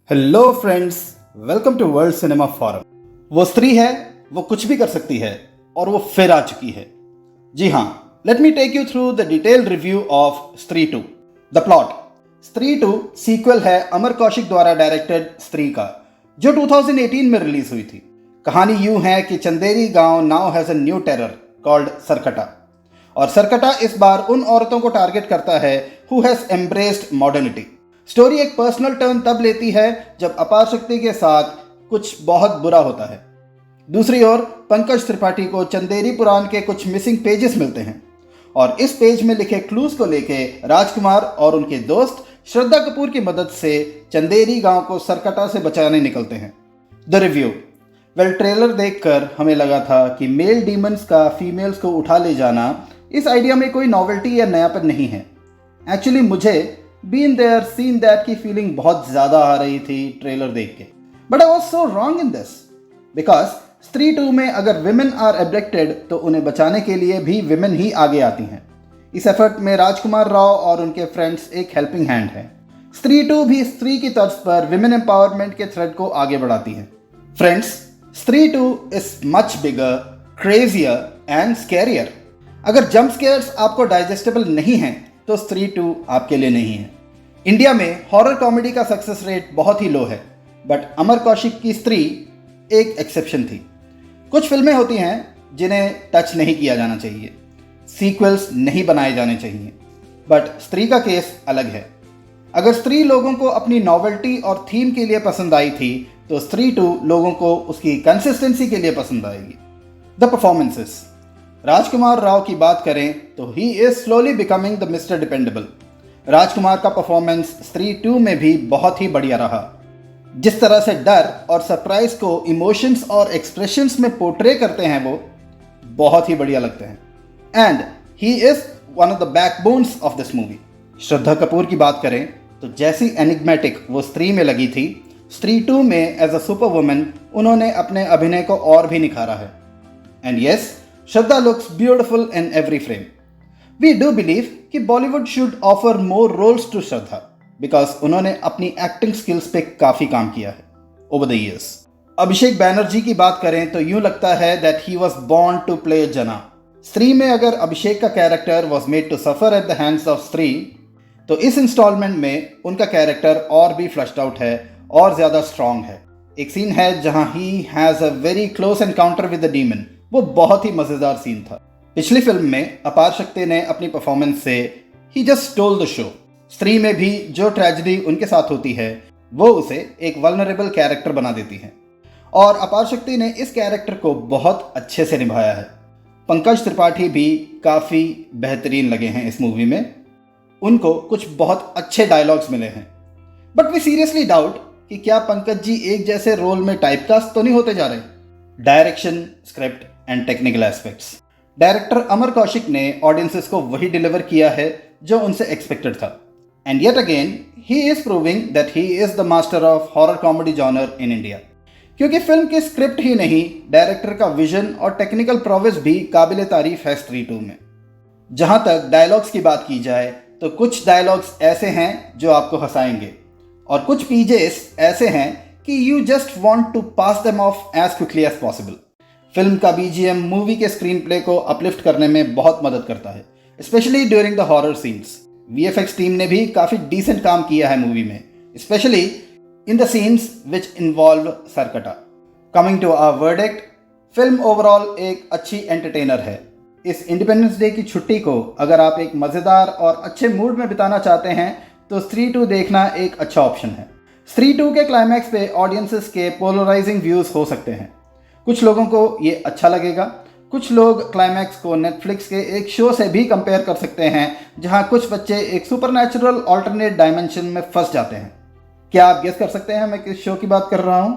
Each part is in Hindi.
Hello friends, welcome to world cinema forum. वो स्त्री है, वो कुछ भी कर सकती है और वो फिर आ चुकी है। जी हाँ, let me take you through the detailed review of Stree 2। The plot: स्त्री 2 सीक्वल है अमर कौशिक द्वारा डायरेक्टेड स्त्री का, जो 2018 में रिलीज हुई थी। कहानी यूं है कि चंदेरी गांव now has a new terror called Sarkata, और सरकटा इस बार उन औरतों को टारगेट करता है who has embraced modernity. Story एक पर्सनल टर्न तब लेती है जब अपार शक्ति के साथ कुछ बहुत बुरा होता है। दूसरी ओर पंकज त्रिपाठी को चंदेरी पुराण के कुछ मिसिंग पेजेस मिलते हैं, और इस पेज में लिखे क्लूज को लेके राजकुमार और उनके दोस्त श्रद्धा कपूर की मदद से चंदेरी गांव को सरकटा से बचाने निकलते हैं। द रिव्यू: ट्रेलर देखकर हमें लगा था कि मेल डीमंस का फीमेल्स को उठा ले जाना इस आइडिया में कोई नॉवेल्टी या नयापन नहीं है। एक्चुअली मुझे बीन देयर सीन दैट की फीलिंग बहुत ज़्यादा आ रही थी ट्रेलर देख के, but I was so wrong in this because स्त्री 2 में अगर विमेन आर एब्डक्टेड तो उन्हें बचाने के लिए भी विमेन ही आगे आती हैं। इस एफर्ट में राजकुमार राव और उनके फ्रेंड्स एक हेल्पिंग हैंड है। स्त्री 2 भी स्त्री की तर्ज पर विमेन एम्पावरमेंट के थ्रेड को आगे बढ़ाती है। फ्रेंड्स, स्त्री 2 is much bigger, crazier and scarier. अगर जंप स्केयर्स आपको डाइजेस्टेबल नहीं हैं तो स्त्री 2 आपके लिए नहीं है। इंडिया में हॉरर कॉमेडी का सक्सेस रेट बहुत ही लो है, बट अमर कौशिक की स्त्री एक एक्सेप्शन थी। कुछ फिल्में होती हैं जिन्हें टच नहीं किया जाना चाहिए, सीक्वल्स नहीं बनाए जाने चाहिए, बट स्त्री का केस अलग है। अगर स्त्री लोगों को अपनी नॉवेल्टी और थीम के लिए पसंद आई थी तो स्त्री 2 लोगों को उसकी कंसिस्टेंसी के लिए पसंद आएगी। द परफॉर्मेंसेस: राजकुमार राव की बात करें तो he is slowly becoming the mister dependable. Rajkummar का परफॉर्मेंस स्त्री 2 में भी बहुत ही बढ़िया रहा। जिस तरह से डर और सरप्राइज को इमोशंस और एक्सप्रेशंस में पोर्ट्रे करते हैं वो बहुत ही बढ़िया लगते हैं। And he is one of the backbones of this movie. Shraddha Kapoor की बात करें तो जैसी एनिग्मेटिक वो स्त्री में लगी थी, स्त्री 2 में एज अ सुपर वुमन उन्होंने अपने अभिनय को और भी निखारा है। And yes, Shraddha looks beautiful in every frame. We do believe कि Bollywood should offer more roles to Shraddha because उन्होंने अपनी एक्टिंग स्किल्स पे काफ़ी काम किया है over the years. अभिषेक बैनर्जी की बात करें तो यूं लगता है that he was born to play जना। स्त्री में अगर अभिषेक का character was made to suffer at the hands of स्त्री, तो इस इंस्टॉलमेंट में उनका कैरेक्टर और भी फ्लश्ड आउट है और ज़्यादा स्ट्रॉन्ग है। एक सीन है जहां he has a very close encounter with the demon। वो बहुत ही मज़ेदार सीन था। पिछली फिल्म में अपार शक्ति ने अपनी परफॉर्मेंस से ही जस्ट स्टोल द शो। स्त्री में भी जो ट्रेजेडी उनके साथ होती है वो उसे एक वल्नरेबल कैरेक्टर बना देती है, और अपार शक्ति ने इस कैरेक्टर को बहुत अच्छे से निभाया है। पंकज त्रिपाठी भी काफ़ी बेहतरीन लगे हैं इस मूवी में। उनको कुछ बहुत अच्छे डायलॉग्स मिले हैं, बट वी सीरियसली डाउट कि क्या पंकज जी एक जैसे रोल में टाइपकास्ट तो नहीं होते जा रहे। Direction, script and technical aspects: director Amar Kaushik ने ऑडियंसेस को वही डिलीवर किया है जो उनसे एक्सपेक्टेड था। And yet again he is proving that he is the master of horror comedy genre in India, क्योंकि फिल्म की स्क्रिप्ट ही नहीं, डायरेक्टर का विजन और टेक्निकल प्रोवेस भी काबिल तारीफ है स्त्री 2 में। जहां तक डायलॉग्स की बात की जाए तो कुछ डायलॉग्स ऐसे हैं जो आपको हंसाएंगे, और कुछ पीजेस ऐसे हैं कि you just want to pass them off as quickly as possible. Film का बीजीएम मूवी के स्क्रीन प्ले को अपलिफ्ट करने में बहुत मदद करता है, specially during the horror scenes. VFX team ने भी काफ़ी डिसेंट काम किया है मूवी में, specially in the scenes which involve Sarkata. Coming to our verdict, film overall एक अच्छी एंटरटेनर है। इस इंडिपेंडेंस डे की छुट्टी को अगर आप एक मज़ेदार और अच्छे मूड में बिताना चाहते हैं तो स्त्री 2 देखना एक अच्छा ऑप्शन है। स्त्री 2 के क्लाइमैक्स पे ऑडियंसेस के पोलराइजिंग व्यूज़ हो सकते हैं। कुछ लोगों को ये अच्छा लगेगा, कुछ लोग क्लाइमैक्स को नेटफ्लिक्स के एक शो से भी कंपेयर कर सकते हैं जहां कुछ बच्चे एक सुपरनैचुरल ऑल्टरनेट डायमेंशन में फंस जाते हैं। क्या आप गेस कर सकते हैं मैं किस शो की बात कर रहा हूं?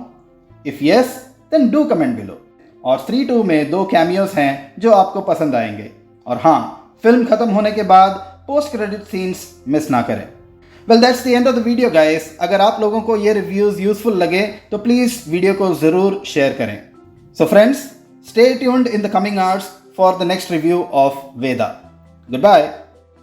If yes then do comment below. और स्त्री 2 में 2 कैमियोज हैं जो आपको पसंद आएंगे। और हाँ, फिल्म खत्म होने के बाद पोस्ट क्रेडिट सीन्स मिस ना करें। Well that's the end of the video guys. अगर आप लोगों को ये रिव्यूज़ यूजफुल लगे तो प्लीज़ वीडियो को ज़रूर शेयर करें। So friends, stay tuned in the coming hours for the next review of Veda. Goodbye.